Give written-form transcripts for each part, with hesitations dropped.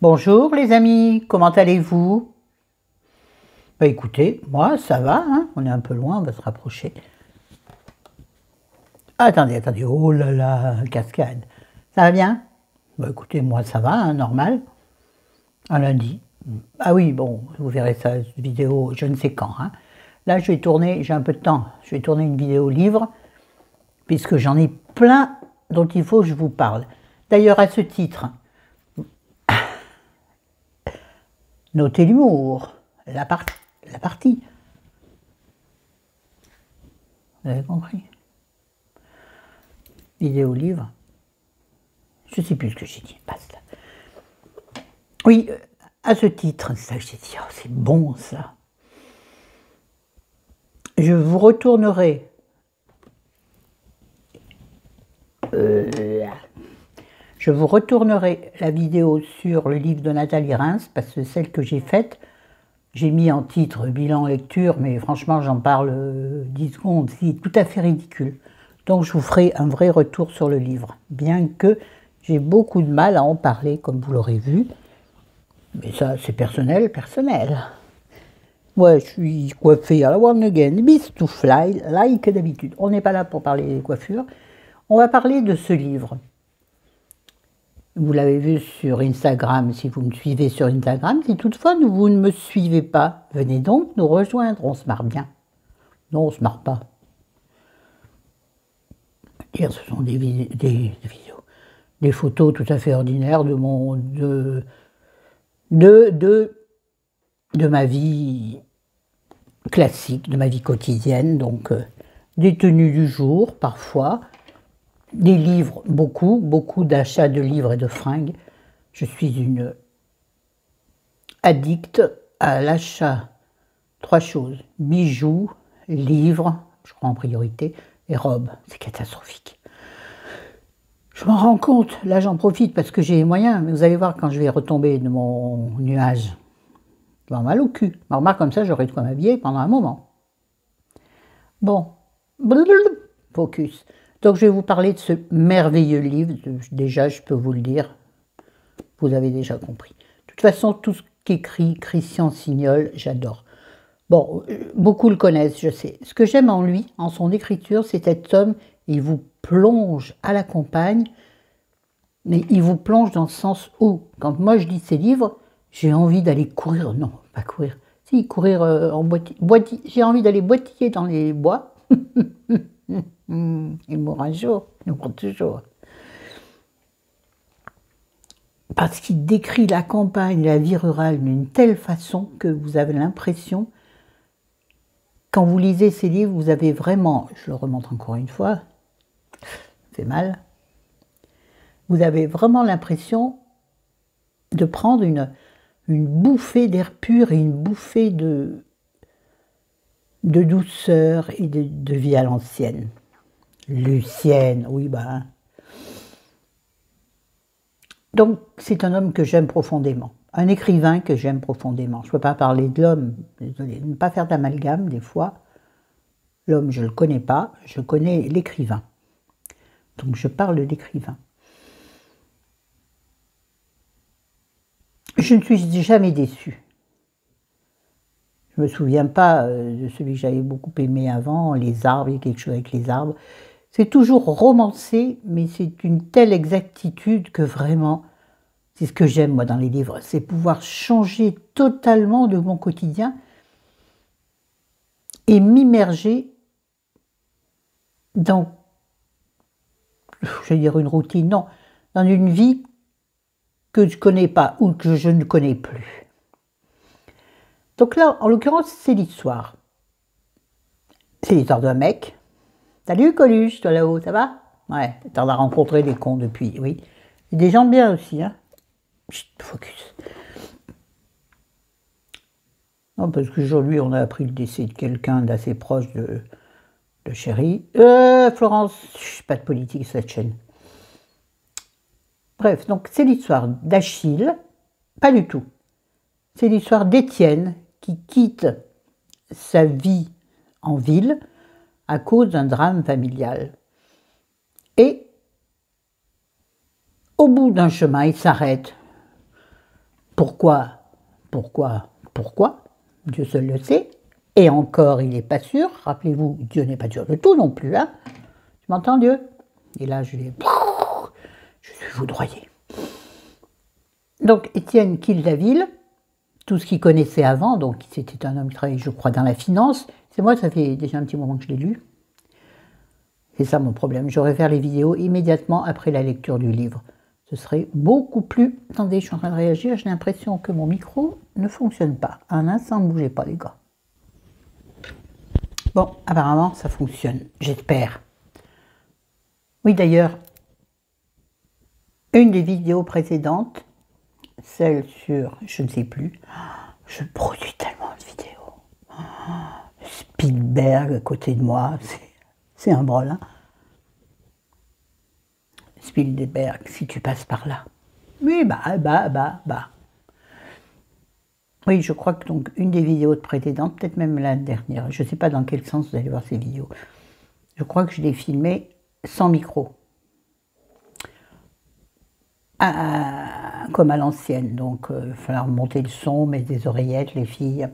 Bonjour les amis, comment allez-vous? Bah écoutez, moi ça va, hein, on est un peu loin, on va se rapprocher. Attendez, oh là là, cascade. Ça va bien? Bah écoutez, moi ça va, hein, normal. Un lundi. Ah oui, bon, vous verrez ça, cette vidéo, je ne sais quand. Hein. Là je vais tourner, j'ai un peu de temps, je vais tourner une vidéo livre, puisque j'en ai plein dont il faut que je vous parle. D'ailleurs à ce titre, notez l'humour, la partie. Vous avez compris? Vidéo livre. Je ne sais plus ce que j'ai dit, basta. Oui, à ce titre, ça j'ai dit, oh, c'est bon ça. Je vous retournerai la vidéo sur le livre de Nathalie Reims, parce que celle que j'ai faite, j'ai mis en titre bilan lecture, mais franchement j'en parle 10 secondes, c'est tout à fait ridicule. Donc je vous ferai un vrai retour sur le livre, bien que j'ai beaucoup de mal à en parler, comme vous l'aurez vu. Mais ça, c'est personnel. Ouais, je suis coiffée à la one again, bis to fly, like d'habitude. On n'est pas là pour parler des coiffures. On va parler de ce livre. Vous l'avez vu sur Instagram, si vous me suivez sur Instagram. Si toutefois vous ne me suivez pas, venez donc nous rejoindre, on se marre bien. Non, on se marre pas. Hier, ce sont des vidéos, des photos tout à fait ordinaires de ma vie classique, de ma vie quotidienne, donc des tenues du jour parfois, des livres, beaucoup d'achats de livres et de fringues. Je suis une addicte à l'achat. 3 choses, bijoux, livres, je crois en priorité, et robes. C'est catastrophique. Je m'en rends compte, là j'en profite parce que j'ai les moyens, mais vous allez voir quand je vais retomber de mon nuage. Je vais avoir mal au cul. Ma remarque comme ça, j'aurai de quoi m'habiller pendant un moment. Bon, focus. Donc je vais vous parler de ce merveilleux livre. Déjà, je peux vous le dire, vous avez déjà compris. De toute façon, tout ce qu'écrit Christian Signol, j'adore. Bon, beaucoup le connaissent, je sais. Ce que j'aime en lui, en son écriture, c'est cet homme, il vous plonge à la campagne, mais il vous plonge dans le sens où, quand moi je lis ses livres, j'ai envie d'aller courir, non, pas courir, si, courir en boîtier, j'ai envie d'aller boitiller dans les bois. Il mourra un jour, il mourra toujours. Parce qu'il décrit la campagne, la vie rurale d'une telle façon que vous avez l'impression, quand vous lisez ces livres, vous avez vraiment, je le remonte encore une fois, ça fait mal, vous avez vraiment l'impression de prendre une bouffée d'air pur et une bouffée de douceur et de vie à l'ancienne. Lucienne, oui, ben. Donc, c'est un homme que j'aime profondément, un écrivain que j'aime profondément. Je ne peux pas parler de l'homme, désolé, ne pas faire d'amalgame des fois. L'homme, je ne le connais pas, je connais l'écrivain. Donc, je parle d'écrivain. Je ne suis jamais déçue. Je ne me souviens pas de celui que j'avais beaucoup aimé avant, Les arbres, il y a quelque chose avec les arbres. C'est toujours romancé, mais c'est une telle exactitude que vraiment, c'est ce que j'aime moi dans les livres, c'est pouvoir changer totalement de mon quotidien et m'immerger dans, je vais dire une routine, non, dans une vie que je ne connais pas ou que je ne connais plus. Donc là, en l'occurrence, c'est l'histoire. C'est l'histoire d'un mec. Salut Coluche, toi là-haut, ça va? Ouais, t'en as rencontré des cons depuis, oui. Et des gens bien aussi, hein. Chut, focus. Non, parce qu'aujourd'hui, on a appris le décès de quelqu'un d'assez proche de Chéri. Florence, pas de politique cette chaîne. Bref, donc c'est l'histoire d'Achille, pas du tout. C'est l'histoire d'Étienne qui quitte sa vie en ville à cause d'un drame familial. Et au bout d'un chemin, il s'arrête Pourquoi? Pourquoi? Dieu seul le sait. Et encore, il n'est pas sûr. Rappelez-vous, Dieu n'est pas sûr de tout non plus. Hein. Tu m'entends, Dieu? Et là, je suis foudroyé. Donc, Étienne quitte la ville. Tout ce qu'il connaissait avant, donc c'était un homme qui travaillait, je crois, dans la finance. C'est moi, ça fait déjà un petit moment que je l'ai lu. C'est ça mon problème. Je réfère les vidéos immédiatement après la lecture du livre. Ce serait beaucoup plus... Attendez, je suis en train de réagir. J'ai l'impression que mon micro ne fonctionne pas. Un instant, ne bougez pas, les gars. Bon, apparemment, ça fonctionne. J'espère. Oui, d'ailleurs, une des vidéos précédentes, celle sur, je ne sais plus, je produis tellement de vidéos. Spielberg à côté de moi, c'est un brol. Hein. Spielberg, si tu passes par là. Oui, Oui, je crois que donc une des vidéos précédentes, peut-être même la dernière, je ne sais pas dans quel sens vous allez voir ces vidéos. Je crois que je l'ai filmée sans micro. Comme à l'ancienne, donc il va falloir monter le son, mettre des oreillettes, les filles.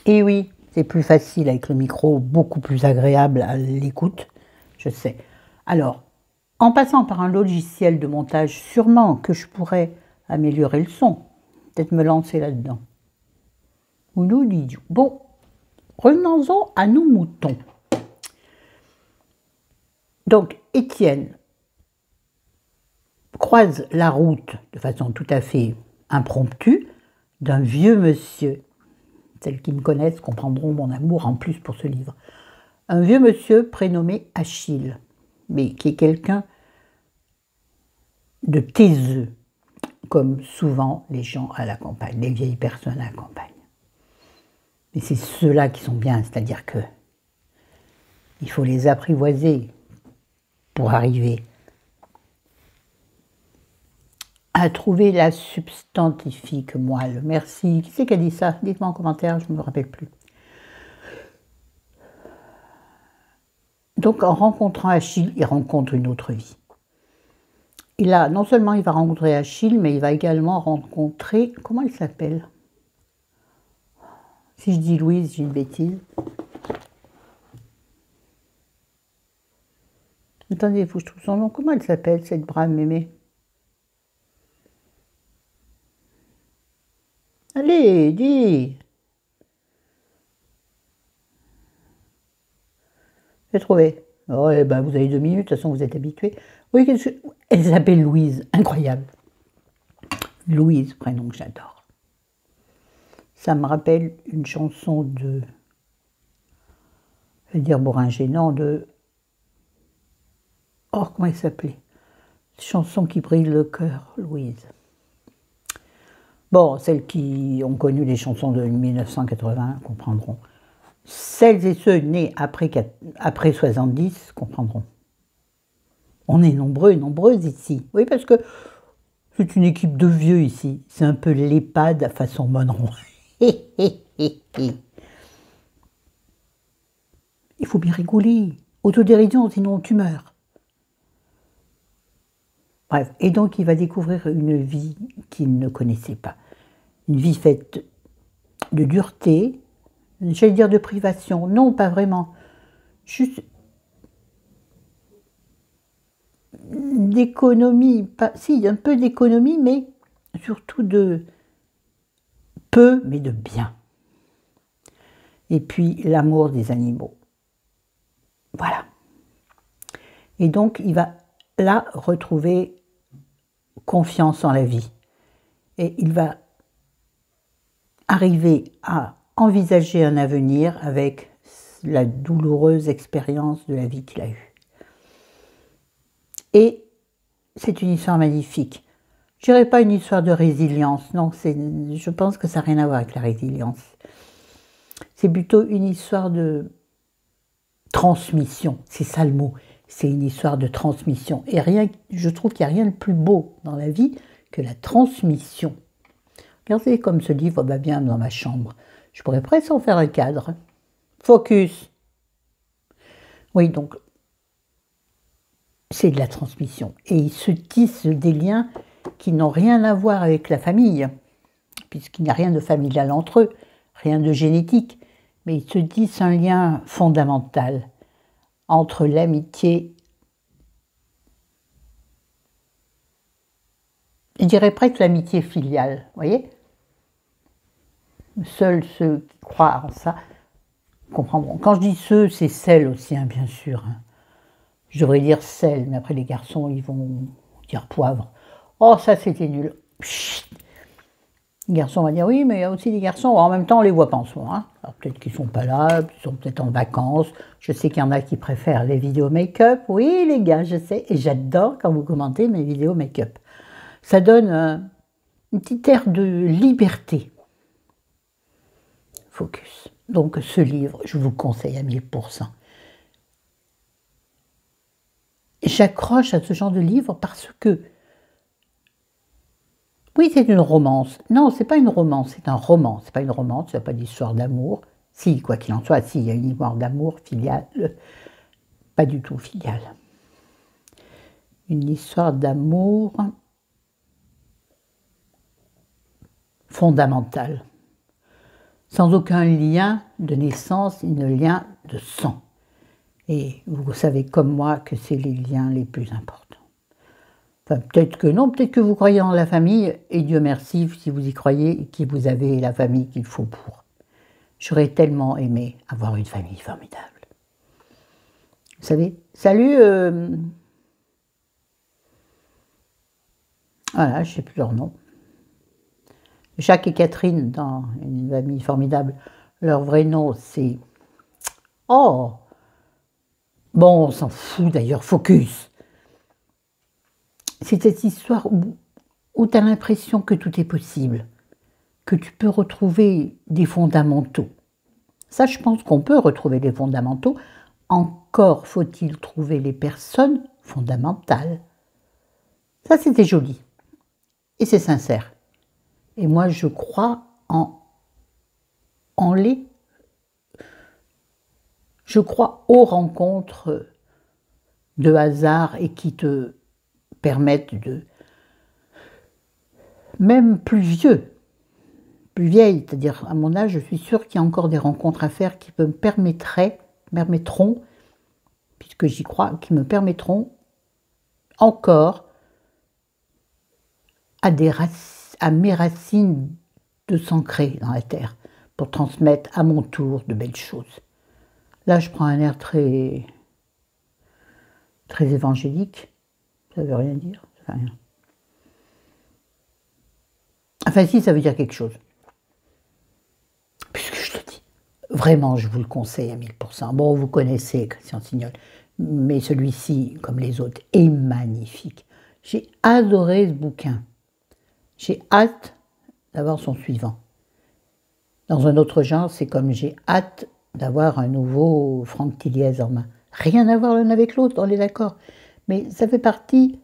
Et oui, c'est plus facile avec le micro, beaucoup plus agréable à l'écoute, je sais. Alors, en passant par un logiciel de montage, sûrement que je pourrais améliorer le son, peut-être me lancer là-dedans. Ou nous disions. Bon, revenons-en à nos moutons. Donc, Étienne croise la route de façon tout à fait impromptue d'un vieux monsieur. Celles qui me connaissent comprendront mon amour en plus pour ce livre. Un vieux monsieur prénommé Achille, mais qui est quelqu'un de taiseux, comme souvent les gens à la campagne, les vieilles personnes à la campagne. Mais c'est ceux-là qui sont bien, c'est-à-dire que il faut les apprivoiser pour arriver à trouver la substantifique moelle. Merci. Qui c'est qui a dit ça? Dites-moi en commentaire, je ne me rappelle plus. Donc, en rencontrant Achille, il rencontre une autre vie. Non seulement il va rencontrer Achille, mais il va également rencontrer... Comment elle s'appelle? Si je dis Louise, j'ai une bêtise. Attendez, il faut que je trouve son nom. Comment elle s'appelle, cette brave mémé? Allez, dis. J'ai trouvé. Oh, eh ben, vous avez 2 minutes, de toute façon vous êtes habitués. Oui, elle s'appelle Louise, incroyable. Louise, prénom que j'adore. Ça me rappelle une chanson de... Je vais dire Bourringer, non, de... Oh, comment elle s'appelait? Chanson qui brille le cœur, Louise. Bon, celles qui ont connu les chansons de 1980 comprendront. Celles et ceux nés après 70 comprendront. On est nombreux et nombreuses ici. Oui, parce que c'est une équipe de vieux ici. C'est un peu l'EHPAD façon Monron. Il faut bien rigoler. Autodérision, sinon tu meurs. Bref, et donc il va découvrir une vie qu'il ne connaissait pas. Une vie faite de dureté, j'allais dire de privation. Non, pas vraiment. Juste d'économie, si, un peu d'économie, mais surtout de peu, mais de bien. Et puis l'amour des animaux. Voilà. Et donc il va là retrouver confiance en la vie. Et il va arriver à envisager un avenir avec la douloureuse expérience de la vie qu'il a eue. Et c'est une histoire magnifique. Je dirais pas une histoire de résilience, non, je pense que ça n'a rien à voir avec la résilience. C'est plutôt une histoire de transmission, c'est ça le mot. C'est une histoire de transmission. Et je trouve qu'il n'y a rien de plus beau dans la vie que la transmission. Regardez comme ce livre va bien dans ma chambre. Je pourrais presque en faire un cadre. Focus. Oui, donc, c'est de la transmission. Et il se tisse des liens qui n'ont rien à voir avec la famille, puisqu'il n'y a rien de familial entre eux, rien de génétique, mais ils se disent un lien fondamental entre l'amitié, je dirais presque l'amitié filiale, vous voyez? Seuls ceux qui croient en ça comprendront. Quand je dis ceux, c'est celles aussi, hein, bien sûr. Hein. Je devrais dire celles, mais après les garçons, ils vont dire poivre. Oh, ça c'était nul. Chut. Les garçons vont dire oui, mais il y a aussi des garçons. En même temps, on ne les voit pas en ce moment. Hein. Alors peut-être qu'ils ne sont pas là, ils sont peut-être en vacances. Je sais qu'il y en a qui préfèrent les vidéos make-up. Oui, les gars, je sais. Et j'adore quand vous commentez mes vidéos make-up. Ça donne une petite air de liberté. Focus. Donc ce livre, je vous le conseille à 1000%. J'accroche à ce genre de livre parce que, oui, c'est une romance. Non, c'est pas une romance, c'est un roman. C'est pas une romance, c'est pas d'histoire d'amour. Si, quoi qu'il en soit, si, il y a une histoire d'amour filiale, pas du tout filiale. Une histoire d'amour fondamentale. Sans aucun lien de naissance, ni lien de sang. Et vous savez comme moi que c'est les liens les plus importants. Enfin, peut-être que non, peut-être que vous croyez en la famille, et Dieu merci si vous y croyez et que vous avez la famille qu'il faut pour. J'aurais tellement aimé avoir une famille formidable. Vous savez, salut, voilà, je ne sais plus leur nom. Jacques et Catherine dans Une famille formidable, leur vrai nom c'est... Oh! Bon, on s'en fout d'ailleurs, focus. C'est cette histoire où tu as l'impression que tout est possible, que tu peux retrouver des fondamentaux. Ça, je pense qu'on peut retrouver les fondamentaux. Encore faut-il trouver les personnes fondamentales. Ça, c'était joli. Et c'est sincère. Et moi, je crois en les... Je crois aux rencontres de hasard et qui te permettent de... Même plus vieux, plus vieille, c'est-à-dire à mon âge, je suis sûre qu'il y a encore des rencontres à faire qui me permettront, puisque j'y crois, qui me permettront encore à mes racines de s'ancrer dans la terre pour transmettre à mon tour de belles choses. Là, je prends un air très évangélique. Ça ne veut rien dire. Ça veut rien. Enfin, si, ça veut dire quelque chose. Puisque je le dis. Vraiment, je vous le conseille à 1000%. Bon, vous connaissez Christian Signol, mais celui-ci, comme les autres, est magnifique. J'ai adoré ce bouquin. J'ai hâte d'avoir son suivant. Dans un autre genre, c'est comme j'ai hâte d'avoir un nouveau Franck Tilliez en main. Rien à voir l'un avec l'autre, on est d'accord. Mais ça fait partie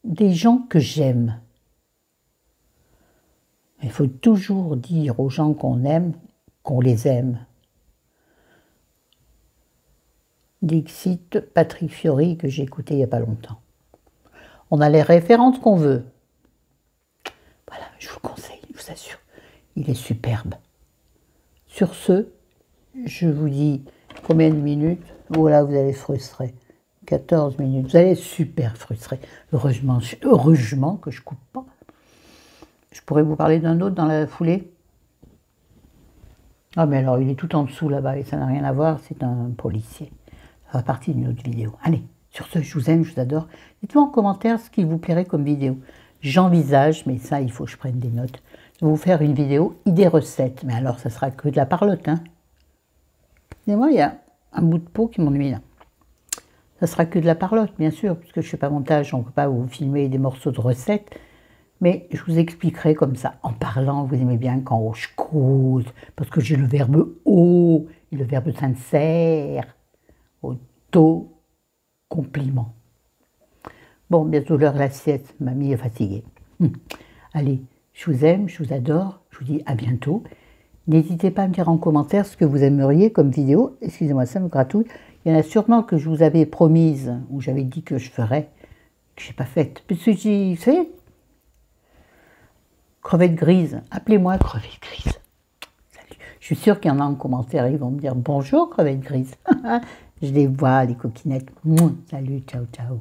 des gens que j'aime. Il faut toujours dire aux gens qu'on aime, qu'on les aime. Dixit Patrick Fiori, que j'ai écouté il n'y a pas longtemps. On a les références qu'on veut. Voilà, je vous le conseille, je vous assure. Il est superbe. Sur ce, je vous dis combien de minutes. Voilà, vous allez frustrer. 14 minutes. Vous allez être super frustré. Heureusement que je ne coupe pas. Je pourrais vous parler d'un autre dans la foulée. Ah, mais alors, il est tout en dessous là-bas et ça n'a rien à voir. C'est un policier. Ça fait partie d'une autre vidéo. Allez, sur ce, je vous aime, je vous adore. Dites-moi en commentaire ce qui vous plairait comme vidéo. J'envisage, mais ça, il faut que je prenne des notes, de vous faire une vidéo idée recette. Mais alors, ça sera que de la parlotte, hein. Et moi, il y a un bout de peau qui m'ennuie là. Ça sera que de la parlotte, bien sûr, puisque je ne fais pas montage, on ne peut pas vous filmer des morceaux de recettes. Mais je vous expliquerai comme ça, en parlant. Vous aimez bien quand je cause, parce que j'ai le verbe au et le verbe sincère, auto-compliment. Bon, bientôt l'heure de la sieste, mamie est fatiguée. Allez, je vous aime, je vous adore, je vous dis à bientôt. N'hésitez pas à me dire en commentaire ce que vous aimeriez comme vidéo. Excusez-moi, ça me gratouille. Il y en a sûrement que je vous avais promise, ou j'avais dit que je ferais, que je n'ai pas faite. Puisque j'y sais, Crevette grise, appelez-moi crevette grise. Salut. Je suis sûre qu'il y en a en commentaire, ils vont me dire bonjour crevette grise. Je les vois, les coquinettes. Salut, ciao, ciao.